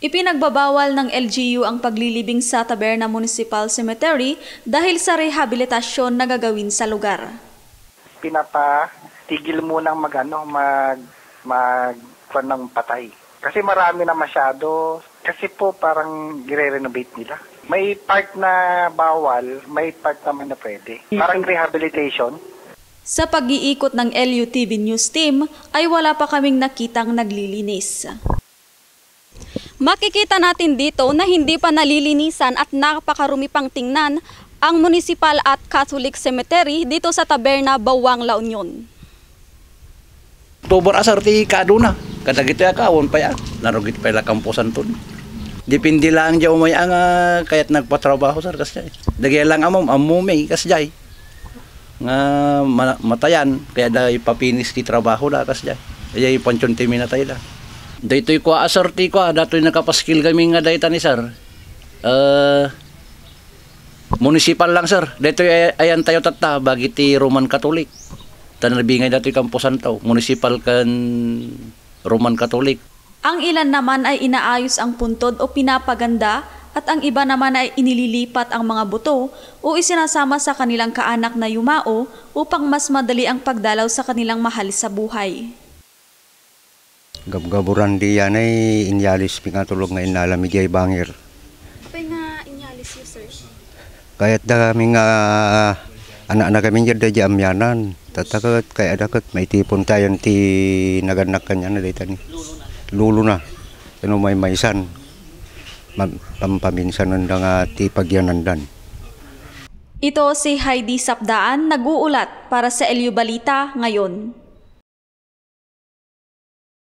Ipinagbabawal ng LGU ang paglilibing sa Taberna Municipal Cemetery dahil sa rehabilitasyon na gagawin sa lugar. Pinapatigil munang ng patay. Kasi marami na masyado. Kasi po parang gire-renovate nila. May part na bawal, may part naman na pwede. Parang rehabilitation. Sa pag-iikot ng LUTV News Team ay wala pa kaming nakitang naglilinis. Makikita natin dito na hindi pa nalilinisan at napakarumi pang tingnan ang Municipal at Catholic Cemetery dito sa Taberna, Bawang, La Union. October asar ti kaduna. Kadagito ya kaon pa ya. Narugit pa ila kampusan ton. Depende lang diya umay ang kayat nagpatrabaho sir kasi. Dagay lang amumay kasjay. Nga matayan kaya da ipapinis ti trabaho da kasjay. Ay panchon ti minatay da. Daytoy ko asar ti ko datoy nakapaskil kami nga dayta ni sir. Municipal lang sir. Daytoy ayan tayo tatta bagi ti Roman Catholic. Tanabingay datoy kampusan taw. Municipal kan Roman Catholic. Ang ilan naman ay inaayos ang puntod o pinapaganda at ang iba naman ay inililipat ang mga buto o isinasama sa kanilang kaanak na yumao upang mas madali ang pagdalaw sa kanilang mahal sa buhay. Gabgaburan di yan ay inyalis pingatulog nga inalami di ay bangir. Apa nga inyalis yun, sir? Kaya't da kami nga anak-anak kami dyan da amyanan. Tatakot kaya dakot may tipon tayo ti naganak kanya na dito ni. Lulo na. Ano may maisan. Pampaminsan nanda nga ti pagyanandan. Ito si Heidi Sapdaan, nag-uulat para sa LU Balita ngayon.